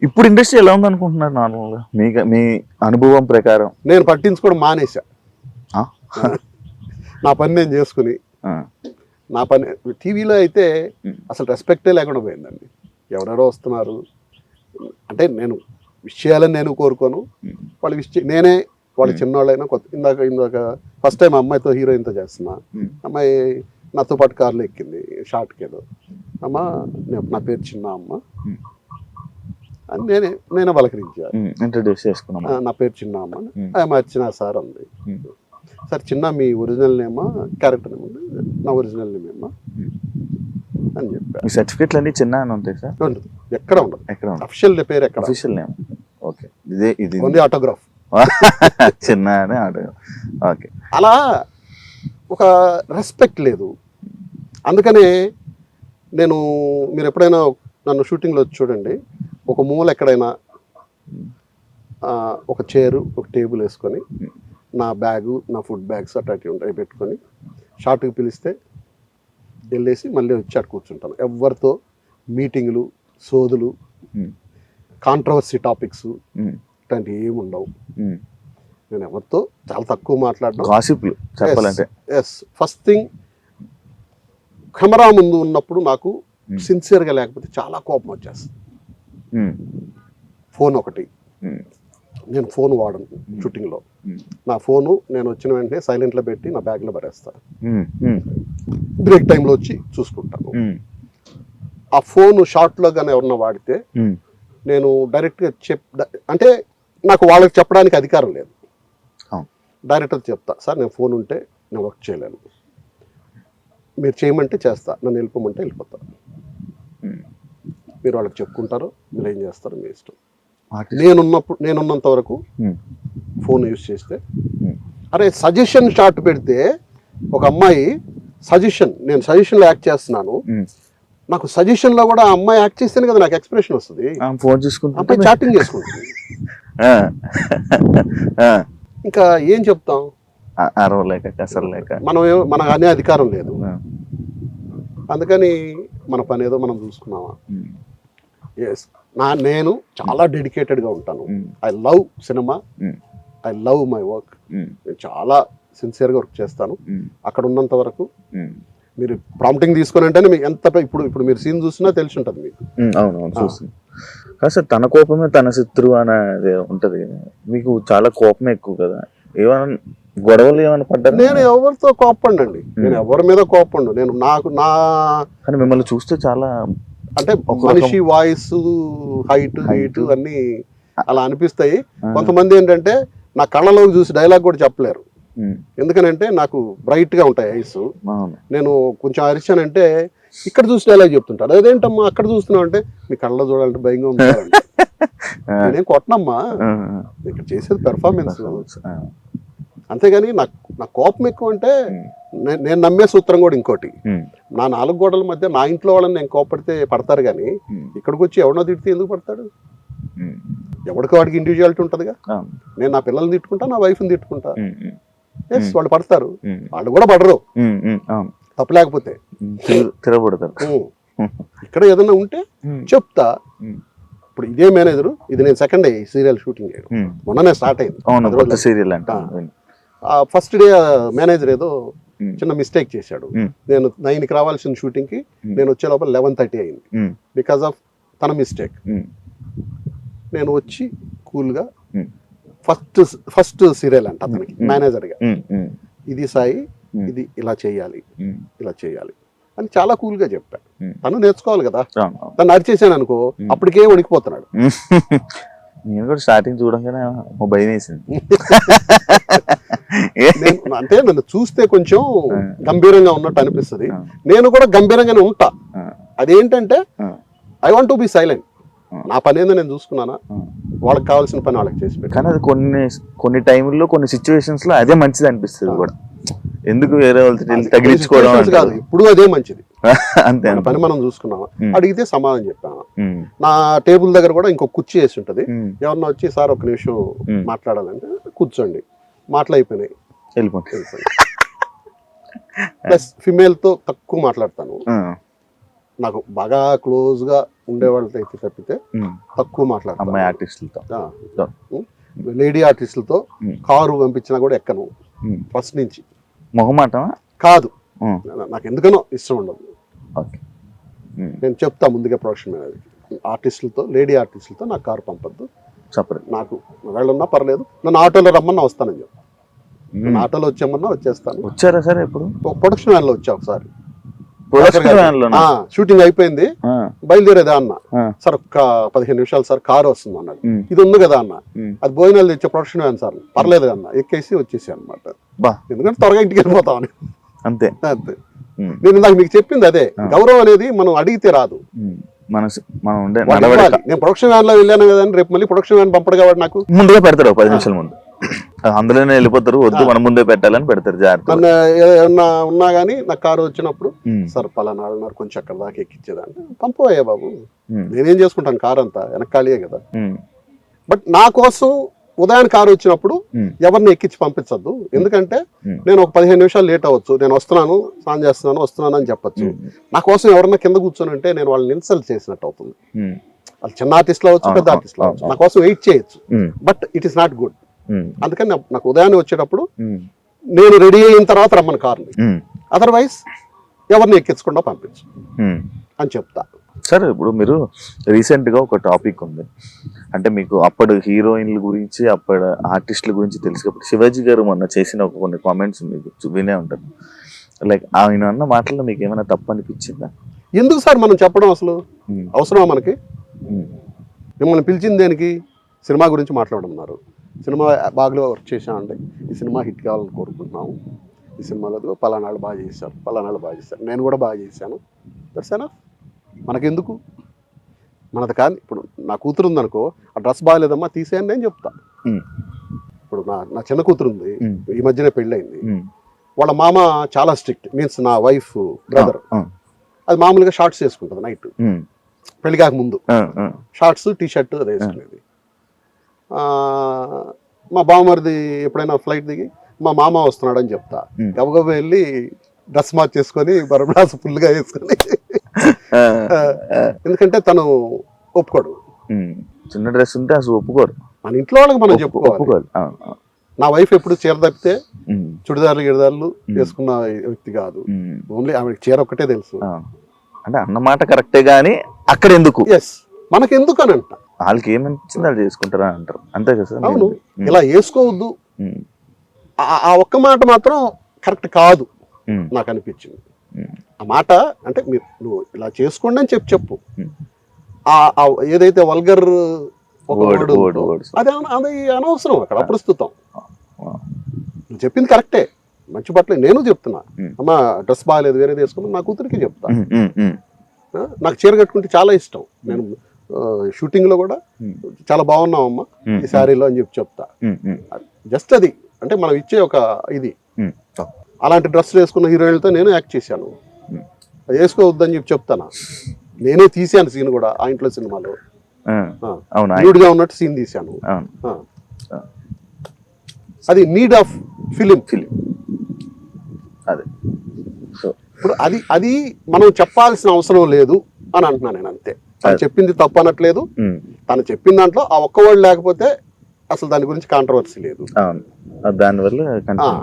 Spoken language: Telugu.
ఇప్పుడు ఇండస్ట్రీ ఎలా ఉంది అనుకుంటున్నారు నార్మల్గా మీ అనుభవం ప్రకారం? నేను పట్టించుకోవడం మానేసా. ఆ? నా పని నేను చేసుకుని, ఆ. నా పని టీవీలో అయితే అసలు రెస్పెక్టే లేకుండా పోయిందండి. ఎవరెవరో వస్తున్నారు అంటే నేను విషయాలని నేను కోరుకోను, వాళ్ళ నేనే వాళ్ళు చిన్నవాళ్ళైనా కొత్త ఇందాక ఫస్ట్ టైం అమ్మాయితో హీరోయిన్తో చేస్తున్నా. అమ్మాయి నాతో పాటు కార్లో ఎక్కింది షార్ట్కి ఏదో. అమ్మ నా పేరు చిన్న అమ్మ అని నేనే పలకరించా, ఇంట్రడ్యూస్ చేసుకున్నాను. నా పేరు చిన్న అమ్మ, ఆమె అర్చన సార్ అంది. సార్ చిన్న మీ ఒరిజినల్ నేమా క్యారెక్టర్ నేమ్ ఉంది? నా ఒరిజినల్ నేమ్ ఏమా అని చెప్పారు. మీ సర్టిఫికెట్లు అన్ని చిన్న అని ఉంటాయి సార్? ఉండదు, ఎక్కడ ఉండదు. ఎక్కడ అఫిషియల్ పేరు ఎక్కడ? Official name. ఓకే, ఇది ఓన్లీ ఆటోగ్రాఫ్ చిన్న అని ఆటోగ్రాఫ్. ఓకే, అలా ఒక రెస్పెక్ట్ లేదు. అందుకనే నేను మీరు ఎప్పుడైనా నన్ను షూటింగ్లో వచ్చి చూడండి, ఒక మూల ఎక్కడైనా ఒక చైరు ఒక టేబుల్ వేసుకొని నా బ్యాగు నా ఫుడ్ బ్యాగ్స్ అట్లాంటివి ఉంటాయి పెట్టుకొని షార్ట్కి పిలిస్తే వెళ్ళేసి మళ్ళీ వచ్చి అటు కూర్చుంటాను. ఎవరితో మీటింగులు సోదులు కాంట్రవర్సీ టాపిక్స్ ఇట్లాంటివి ఏమి ఉండవు. నేను ఎవరితో చాలా తక్కువ మాట్లాడడం. గాసిప్లు చెప్పాలంటే ఎస్, ఫస్ట్ థింగ్ కెమెరా ముందు ఉన్నప్పుడు నాకు సిన్సియర్గా లేకపోతే చాలా కోపం వచ్చేస్తుంది. ఫోన్ ఒకటి, నేను ఫోన్ వాడను షూటింగ్లో. నా ఫోను నేను వచ్చిన వెంటనే సైలెంట్లో పెట్టి నా బ్యాగ్లో పడేస్తాను. బ్రేక్ టైంలో వచ్చి చూసుకుంటాను. ఆ ఫోన్ షార్ట్లో కానీ ఎవరన్నా వాడితే నేను డైరెక్ట్గా అంటే నాకు వాళ్ళకి చెప్పడానికి అధికారం లేదు. డైరెక్టర్ చెప్తా, సార్ నేను ఫోన్ ఉంటే నేను వర్క్ చేయలేను, మీరు చేయమంటే చేస్తా, నన్ను వెళ్ళిపోమంటే వెళ్ళిపోతా. మీరు వాళ్ళకి చెప్పుకుంటారు, మీరు ఏం చేస్తారు మీ ఇష్టం. నేనున్నంత వరకు ఫోన్ యూజ్ చేస్తే, అరే సజెషన్ షాట్ పెడితే ఒక అమ్మాయి నేను సజెషన్లో యాక్ట్ చేస్తున్నాను, నాకు సజెషన్లో కూడా ఆ అమ్మాయి యాక్ట్ చేస్తేనే కదా నాకు ఎక్స్ప్రెషన్ వస్తుంది. ఫోన్ చూసుకుంటే అమ్మాయి చాటింగ్ చేసుకుంటుంది. ఇంకా ఏం చెప్తాం? అరవలేక కసరలేక మనకు అనే అధికారం లేదు. అందుకని మన పని ఏదో మనం చూసుకున్నామా. ఎస్, నేను చాలా డెడికేటెడ్గా ఉంటాను. I love cinema, I love my work. నేను చాలా సిన్సియర్గా వర్క్ చేస్తాను. అక్కడ ఉన్నంత వరకు మీరు ప్రాంప్టింగ్ తీసుకొని అంటే మీకు ఎంత ఇప్పుడు మీరు సీన్ చూసినా తెలిసి ఉంటుంది మీకు. అవునవును, చూస్తుంది. కాదు, తన కోపమే తన శత్రువు అనేది ఉంటది. మీకు చాలా కోపమే ఎక్కువ కదా, ఏమైనా గొడవలు ఏమైనా పడ్డారు? నేను ఎవరితో కోపండి, నేను ఎవరి మీద కోపండు. నేను కానీ మిమ్మల్ని చూస్తే చాలా అంటే మనిషి వాయిస్ హైట్ అన్ని అలా అనిపిస్తాయి. కొంతమంది ఏంటంటే నా కళ్ళలోకి చూసి డైలాగ్ కూడా చెప్పలేరు. ఎందుకనంటే నాకు బ్రైట్ గా ఉంటాయి ఐస్. నేను కొంచెం అరిచానంటే ఇక్కడ చూసి డైలాగ్ చెప్తుంటాడు. అదేంటమ్మా అక్కడ చూస్తున్నావు అంటే మీ కళ్ళలో చూడాలంటే భయంగా ఉంది. నేనేం కొట్టనమ్మా, ఇక్కడ చేసేది పెర్ఫార్మెన్స్. అంతేగాని నా కోపం ఎక్కువ అంటే నేను నమ్మే సూత్రం కూడా ఇంకోటి, నా 4 గోడల మధ్య నా ఇంట్లో వాళ్ళని నేను కోపడితే పడతారు, కానీ ఇక్కడికి వచ్చి ఎవడో తిడితే ఎందుకు పడతాడు? ఎవరికి వాడికి ఇండివిజువాలిటీ ఉంటుందిగా. నేను నా పిల్లల్ని తిట్టుకుంటా, నా వైఫ్ని తిట్టుకుంటా. ఎస్, వాళ్ళు పడతారు, వాళ్ళు కూడా పడరు తప్పు లేకపోతే తిరగబడతారు. ఇక్కడ ఏదైనా ఉంటే చెప్తా. ఇప్పుడు ఇదే మేనేజరు, ఇది నేను సెకండ్ డే సీరియల్ షూటింగ్ చేయడం, మొన్ననే స్టార్ట్ అయింది సీరియల్ అంటే. ఫస్ట్ డే మేనేజర్ ఏదో చిన్న మిస్టేక్ చేశాడు. నేను 9కి రావాల్సిన షూటింగ్కి నేను వచ్చే లోపల 11:30 అయింది బికాస్ ఆఫ్ తన మిస్టేక్. నేను వచ్చి కూల్గా ఫస్ట్ సీరియల్ అంట అతనికి మేనేజర్గా, ఇది సాయి, ఇది ఇలా చేయాలి అని చాలా కూల్గా చెప్పాను. తను నేర్చుకోవాలి కదా. తను అరిచేసాను అనుకో, అప్పటికే వణికిపోతున్నాడు. నేను కూడా స్టార్టింగ్ చూడంగానే భయం వేసింది. అంటే నన్ను చూస్తే కొంచెం గంభీరంగా ఉన్నట్టు అనిపిస్తుంది. నేను కూడా గంభీరంగానే ఉంటా. అదేంటంటే I want to be silent. నా పని ఏందో నేను చూసుకున్నానా, వాళ్ళకి కావాల్సిన పని వాళ్ళకి చేసి పెట్టాను. కానీ అది కొన్ని టైంలో కొన్ని సిచ్యువేషన్స్ లో అదే మంచిది అనిపిస్తుంది కూడా. ఎందుకు వేరే వాళ్ళతో తగిలించుకోవడం కాదు, ఇప్పుడు అదే మంచిది. అంతే, పని మనం చూసుకున్నామా, అడిగితే సమాధానం చెప్పాను. నా టేబుల్ దగ్గర కూడా ఇంకో కుర్చీ వేసి ఉంటది. ఎవరన్నా వచ్చి సార్ ఒక నిమిషం మాట్లాడాలంటే కూర్చోండి, మాట్లాడిపోయినాయి, వెళ్ళిపోయి. ప్లస్ ఫిమేల్ తో తక్కువ మాట్లాడతాను. నాకు బాగా క్లోజ్ గా ఉండేవాళ్ళతో అయితే తప్పితే ఉమ్. తక్కువ మాట్లాడతాను. అమ్మాయి ఆర్టిస్టులతో. లేడీ ఆర్టిస్టులతో కారు పంపించినా కూడా ఎక్కను ఉమ్. ఫస్ట్ నుంచి. మొహమాటమా? కాదు, ఉమ్. నాకు ఎందుకనో ఇష్టం ఉండదు. ఓకే. ఉమ్. నేను చెప్తా ముందుగా ప్రొడక్షన్ మేనేజర్, ఆర్టిస్టులతో లేడీ ఆర్టిస్టులతో నాకు కారు పంపొద్దు, సపరేట్. నాకు వెళ్ళున్నా పర్లేదు, నన్ను ఆటోలో రమ్మన్నా వస్తానని చెప్పి. నన్ను ఆటోలో వచ్చామన్నా వచ్చేస్తాను. వచ్చారా సరే ఇప్పుడు? ప్రొడక్షన్ వ్యాన్లో వచ్చా ఒకసారి. ప్రొడక్షన్ వ్యాన్లోనా? షూటింగ్ అయిపోయింది, ఆ, బయలుదేరేదా అన్న. ఆ. సార్ ఒక్క 15 నిమిషాలు సార్ కారు వస్తుంది అన్నాడు. ఉమ్. ఇది ఉంది కదా అన్న, ఉమ్. అది భోజనాలు తెచ్చే ప్రొడక్షన్ వ్యాన్ సార్, పర్లేదు అన్న, ఎక్కేసి వచ్చేసి అనమాట. బా, ఎందుకంటే త్వరగా ఇంటికి వెళ్ళిపోతామని. అంతే. అంతే. ఉమ్. నేను ఇందాక మీకు చెప్పింది అదే, గౌరవం అనేది మనం అడిగితే రాదు. ఉమ్. మనం ఉండే వాళ్ళు నడవడిక. ఇవ్వాలి. నేను ప్రొడక్షన్ వ్యాన్ లో వెళ్ళాను కదా అని రేపు మళ్ళీ ప్రొడక్షన్ వ్యాన్ పంపడు కాబట్టి నాకు ముందుగా పెడతారు 10 నిమిషాల ముందు, అందులోనే వెళ్ళిపోతారు. వద్దు మనం ముందే పెట్టాలని పెడతారు జాగ్రత్త. నన్ను ఏమన్నా ఉన్నా కానీ నాకు కారు వచ్చినప్పుడు ఉమ్. సార్ పలానా వాళ్ళన్నారు కొంచెం అక్కడ దాకా ఎక్కించేదాన్ని, పంపవయ్యా బాబు, ఉమ్. నేనేం చేసుకుంటాను, కారు అంతా వెనకాలియే కదా. ఉమ్. బట్ నా కోసం ఉదయాన్ని కారు వచ్చినప్పుడు ఉమ్. ఎవరిని ఎక్కించి పంపించద్దు. ఎందుకంటే ఉమ్. నేను ఒక 15 నిమిషాలు లేట్ అవ్వచ్చు, నేను వస్తున్నాను, స్నానం చేస్తున్నాను, వస్తున్నాను అని చెప్పొచ్చు. ఉమ్. నా కోసం ఎవరన్నా కింద కూర్చొని ఉంటే నేను వాళ్ళని ఇన్సల్ట్ చేసినట్టు అవుతుంది. ఉమ్. వాళ్ళు చిన్న ఆర్టిస్ట్లు అవ్వచ్చు, పెద్ద అవును, ఆర్టిస్ట్లు అవ్వచ్చు, అవును. నా కోసం వెయిట్ చేయొచ్చు. Um. But it is not good. Um. అందుకని నాకు ఉదయాన్నే వచ్చేటప్పుడు ఉమ్. నేను రెడీ అయిన తర్వాత రమ్మని కార్ని, ఉమ్. అదర్వైజ్ ఎవరిని ఎక్కించకుండా పంపించు ఉమ్. అని చెప్తా. సరే, ఇప్పుడు మీరు రీసెంట్గా ఒక టాపిక్ ఉంది, అంటే మీకు అప్పుడు హీరోయిన్ల గురించి అప్పుడు ఆర్టిస్టుల గురించి తెలుసు కాబట్టి శివాజీ గారు మొన్న చేసిన ఒక కొన్ని కామెంట్స్ మీకు వినే ఉంటారు. లైక్ ఆయన అన్న మాటల్లో మీకు ఏమైనా తప్పు అనిపించిందా? ఎందుకు సార్ మనం చెప్పడం అసలు ఉమ్. అవసరమా మనకి? ఉమ్. మిమ్మల్ని పిలిచింది దేనికి? సినిమా గురించి మాట్లాడమన్నారు. సినిమా బాగా వర్క్ చేశామండి, ఈ సినిమా హిట్ కావాలని కోరుకుంటున్నాము, ఈ సినిమాలో పలానాళ్ళు బాగా చేశారు, పలానాళ్ళు బాగా చేశారు, నేను కూడా బాగా చేశాను, దట్సేనా. మనకెందుకు? మనది కానీ ఇప్పుడు నా కూతురు ఉందనుకో, ఆ డ్రెస్ బాగాలేదమ్మా తీసేయండి అని చెప్తా. ఉమ్. ఇప్పుడు నా చిన్న కూతురు ఉంది, ఉమ్. ఈ మధ్యనే పెళ్ళయింది. ఉమ్. వాళ్ళ మామ చాలా స్ట్రిక్ట్, మీన్స్ నా వైఫ్ బ్రదర్. ఆ. అది మామూలుగా షార్ట్స్ వేసుకుంటుంది నైట్, ఉమ్. పెళ్లి కాక ముందు ఆ. ఆ. షార్ట్స్ టీ షర్ట్ అది వేసుకునేది. మా బావమరిది ఎప్పుడైనా ఫ్లైట్ దిగి మా మామ వస్తున్నాడు అని చెప్తా, ఉమ్. గబగబ వెళ్ళి డ్రెస్ మార్చేసుకొని బరబ్రాస్ ఫుల్గా వేసుకొని, ఆ. ఎందుకంటే తను ఒప్పుకోడు. ఉమ్. చిన్న డ్రెస్ ఉంటే అసలు ఒప్పుకోరు. మన ఇంట్లో వాళ్ళకి మనం చెప్పుకోవాలి. ఒప్పుకోరు. ఆ. ఆ. నా వైఫ్ ఎప్పుడు చీర తప్పితే ఉమ్. చుడిదార్లు గిడిదార్లు వేసుకున్న వ్యక్తి కాదు. ఉమ్. ఓన్లీ ఆమెకి చీర ఒక్కటే తెలుసు. ఆ. అంటే అన్నమాట కరెక్టే గానీ అక్కడ ఎందుకు? ఎస్, మనకెందుకు అని అంట. వాళ్ళకి ఏమనిపించింది వాళ్ళు చేసుకుంటారా అంటారు, అంతే కదా సార్? అవును, ఉమ్. ఇలా వేసుకోవద్దు, ఉమ్. ఆ ఒక్క మాట మాత్రం కరెక్ట్ కాదు ఉమ్. నాకు అనిపించింది. ఉమ్. ఆ మాట అంటే నువ్వు ఇలా చేసుకోండి అని చెప్పు. ఉమ్. ఆ ఏదైతే వల్గర్ ఒక Word, word ఉందో, words. అది అనవసరం, అక్కడ అప్రస్తుతం. ఆ. నువ్వు చెప్పింది కరెక్టే, మంచి బట్టలే. నేను చెప్తున్నా, ఉమ్. అమ్మా డ్రెస్ బాగాలేదు వేరేది వేసుకున్నా, నా కూతురికి చెప్తా. ఉమ్. ఉమ్. ఉమ్. నాకు చీర కట్టుకుంటే చాలా ఇష్టం. నేను షూటింగ్ లో కూడా ఉమ్. చాలా బాగున్నావు అమ్మా ఉమ్. ఈ శారీలో అని చెప్తా. ఉమ్. ఉమ్. జస్ట్ అది అంటే మనం ఇచ్చే ఒక ఇది. ఉమ్. అలాంటి డ్రెస్ వేసుకున్న హీరోయిన్లతో నేను యాక్ట్ చేశాను, ఉమ్. అది వేసుకోవద్దని చెప్తాను. నేనే తీసాను సీన్ కూడా ఆ ఇంట్లో సినిమాలో, ఆ. అవును. న్యూడ్ గా ఉన్నట్టు సీన్ తీశాను. అవును. ఆ. అది నీడ్ ఆఫ్ ఫిలిం. అదే. సో ఇప్పుడు అది మనం చెప్పాల్సిన అవసరం లేదు అని అంటున్నాను నేను, అంతే. తను చెప్పింది తప్పు అనట్లేదు, ఉమ్. తను చెప్పిన దాంట్లో ఆ ఒక్క వర్డ్ లేకపోతే అసలు దాని గురించి కాంట్రవర్సీ లేదు. అవును, దానివల్ల కంటిన్యూ.